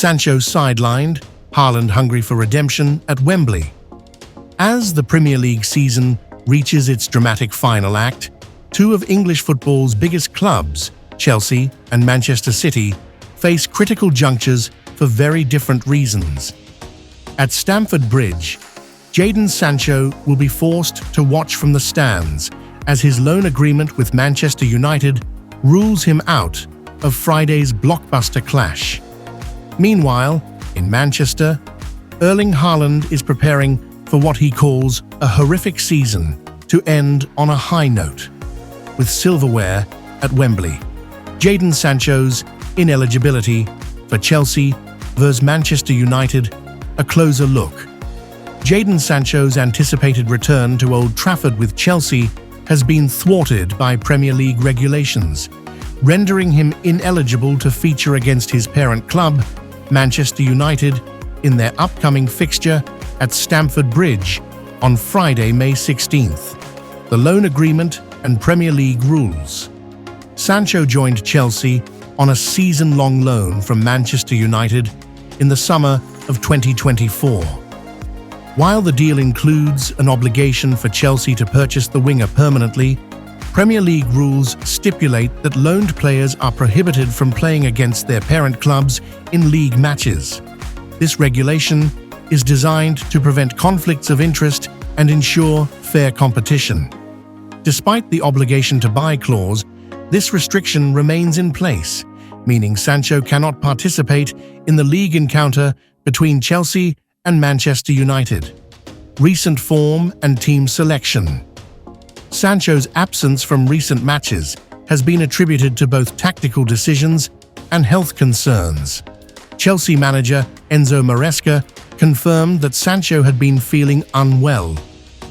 Sancho sidelined, Haaland hungry for redemption at Wembley. As the Premier League season reaches its dramatic final act, two of English football's biggest clubs, Chelsea and Manchester City, face critical junctures for very different reasons. At Stamford Bridge, Jadon Sancho will be forced to watch from the stands as his loan agreement with Manchester United rules him out of Friday's blockbuster clash. Meanwhile, in Manchester, Erling Haaland is preparing for what he calls a horrific season to end on a high note. With silverware at Wembley, Jadon Sancho's ineligibility for Chelsea vs Manchester United, a closer look. Jadon Sancho's anticipated return to Old Trafford with Chelsea has been thwarted by Premier League regulations, rendering him ineligible to feature against his parent club, Manchester United, in their upcoming fixture at Stamford Bridge on Friday, May 16th. The loan agreement and Premier League rules. Sancho joined Chelsea on a season-long loan from Manchester United in the summer of 2024. While the deal includes an obligation for Chelsea to purchase the winger permanently, Premier League rules stipulate that loaned players are prohibited from playing against their parent clubs in league matches. This regulation is designed to prevent conflicts of interest and ensure fair competition. Despite the obligation to buy clause, this restriction remains in place, meaning Sancho cannot participate in the league encounter between Chelsea and Manchester United. Recent form and team selection. Sancho's absence from recent matches has been attributed to both tactical decisions and health concerns. Chelsea manager Enzo Maresca confirmed that Sancho had been feeling unwell,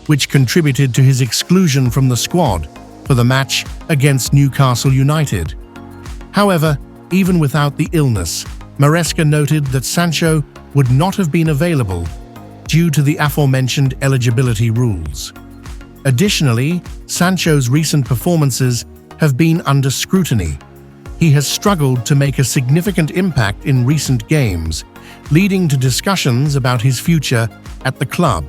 which contributed to his exclusion from the squad for the match against Newcastle United. However, even without the illness, Maresca noted that Sancho would not have been available due to the aforementioned eligibility rules. Additionally, Sancho's recent performances have been under scrutiny. He has struggled to make a significant impact in recent games, leading to discussions about his future at the club.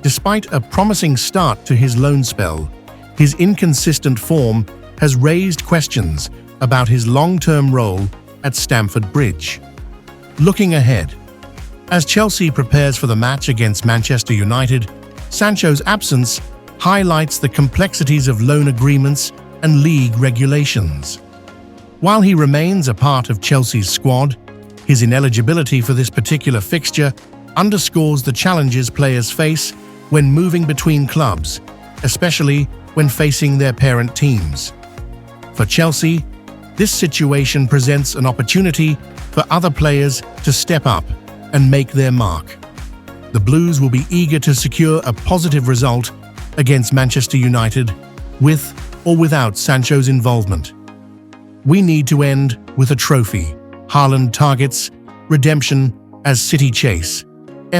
Despite a promising start to his loan spell, his inconsistent form has raised questions about his long-term role at Stamford Bridge. Looking ahead, as Chelsea prepares for the match against Manchester United, Sancho's absence highlights the complexities of loan agreements and league regulations. While he remains a part of Chelsea's squad, his ineligibility for this particular fixture underscores the challenges players face when moving between clubs, especially when facing their parent teams. For Chelsea, this situation presents an opportunity for other players to step up and make their mark. The Blues will be eager to secure a positive result against Manchester United, with or without Sancho's involvement. We need to end with a trophy. Haaland targets redemption as City chase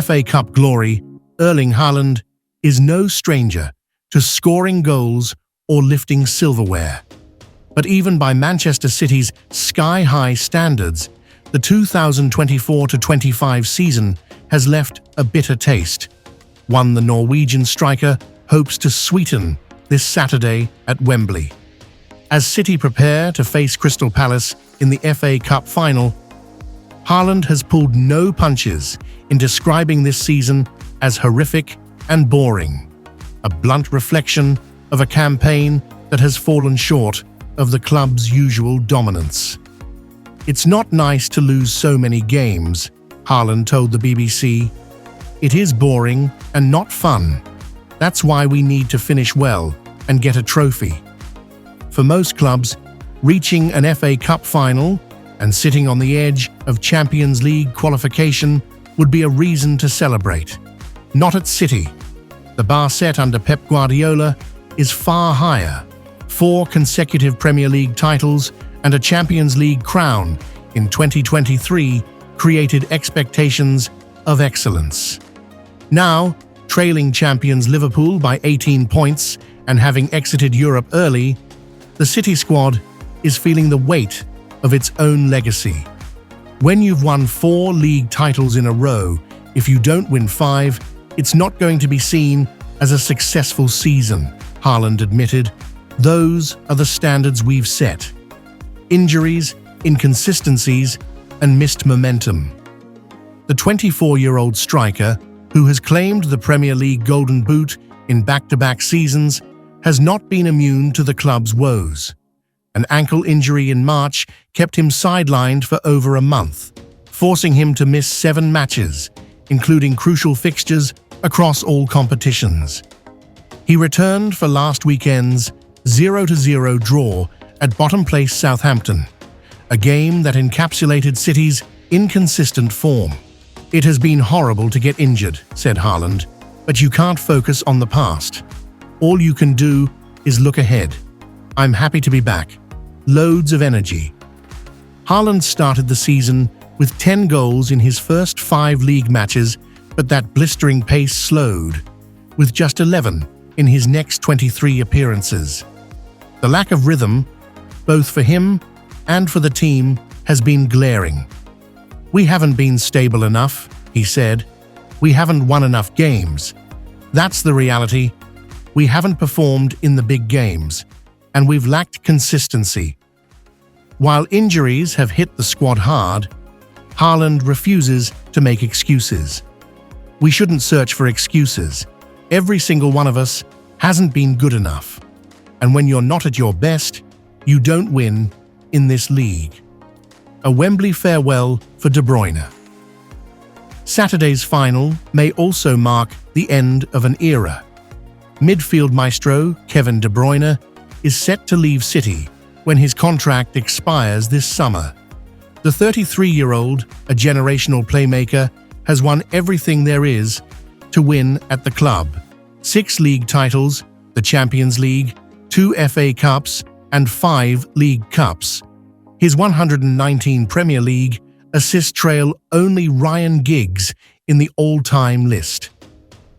FA Cup glory. Erling Haaland is no stranger to scoring goals or lifting silverware. But even by Manchester City's sky-high standards, the 2024-25 season has left a bitter taste, one the Norwegian striker hopes to sweeten this Saturday at Wembley. As City prepare to face Crystal Palace in the FA Cup final, Haaland has pulled no punches in describing this season as horrific and boring, a blunt reflection of a campaign that has fallen short of the club's usual dominance. "It's not nice to lose so many games," Haaland told the BBC. "It is boring and not fun. That's why we need to finish well and get a trophy." For most clubs, reaching an FA Cup final and sitting on the edge of Champions League qualification would be a reason to celebrate. Not at City. The bar set under Pep Guardiola is far higher. 4 consecutive Premier League titles and a Champions League crown in 2023 created expectations of excellence. Now, trailing champions Liverpool by 18 points and having exited Europe early, the City squad is feeling the weight of its own legacy. When you've won 4 league titles in a row, if you don't win 5, it's not going to be seen as a successful season, Haaland admitted. Those are the standards we've set. Injuries, inconsistencies, and missed momentum. The 24-year-old striker, who has claimed the Premier League Golden Boot in back-to-back seasons, has not been immune to the club's woes. An ankle injury in March kept him sidelined for over a month, forcing him to miss 7 matches, including crucial fixtures across all competitions. He returned for last weekend's 0-0 draw at bottom-place Southampton, a game that encapsulated City's inconsistent form. "It has been horrible to get injured," said Haaland, "but you can't focus on the past. All you can do is look ahead. I'm happy to be back." Loads of energy. Haaland started the season with 10 goals in his first 5 league matches, but that blistering pace slowed, with just 11 in his next 23 appearances. The lack of rhythm, both for him and for the team, has been glaring. "We haven't been stable enough," he said. "We haven't won enough games. That's the reality. We haven't performed in the big games, and we've lacked consistency." While injuries have hit the squad hard, Haaland refuses to make excuses. "We shouldn't search for excuses. Every single one of us hasn't been good enough. And when you're not at your best, you don't win in this league." A Wembley farewell for De Bruyne. Saturday's final may also mark the end of an era. Midfield maestro Kevin De Bruyne is set to leave City when his contract expires this summer. The 33-year-old, a generational playmaker, has won everything there is to win at the club. 6 league titles, the Champions League, 2 FA Cups, and 5 League Cups. His 119 Premier League assists trail only Ryan Giggs in the all-time list.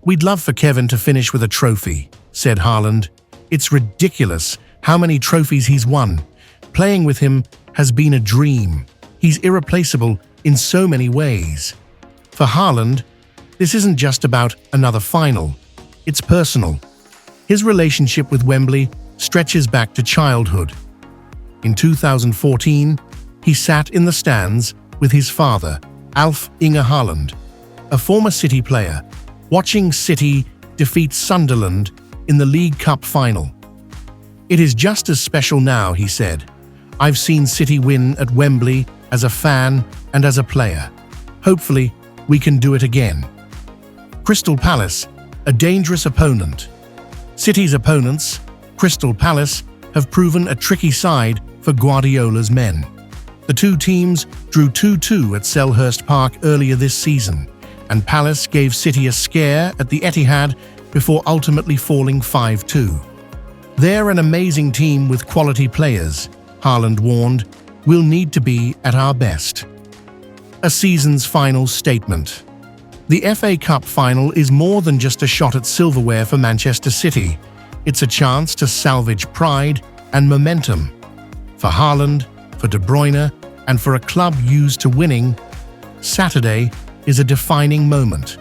"We'd love for Kevin to finish with a trophy," said Haaland. "It's ridiculous how many trophies he's won. Playing with him has been a dream. He's irreplaceable in so many ways." For Haaland, this isn't just about another final. It's personal. His relationship with Wembley stretches back to childhood. In 2014, he sat in the stands with his father, Alf Inge Haaland, a former City player, watching City defeat Sunderland in the League Cup final. "It is just as special now," he said. "I've seen City win at Wembley as a fan and as a player. Hopefully, we can do it again." Crystal Palace, a dangerous opponent. City's opponents, Crystal Palace, have proven a tricky side for Guardiola's men. The two teams drew 2-2 at Selhurst Park earlier this season, and Palace gave City a scare at the Etihad before ultimately falling 5-2. "They're an amazing team with quality players," Haaland warned. "We'll need to be at our best." A season's final statement. The FA Cup final is more than just a shot at silverware for Manchester City. It's a chance to salvage pride and momentum. For Haaland, for De Bruyne, and for a club used to winning, Saturday is a defining moment.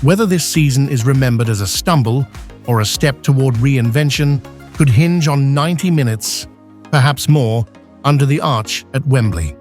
Whether this season is remembered as a stumble or a step toward reinvention could hinge on 90 minutes, perhaps more, under the arch at Wembley.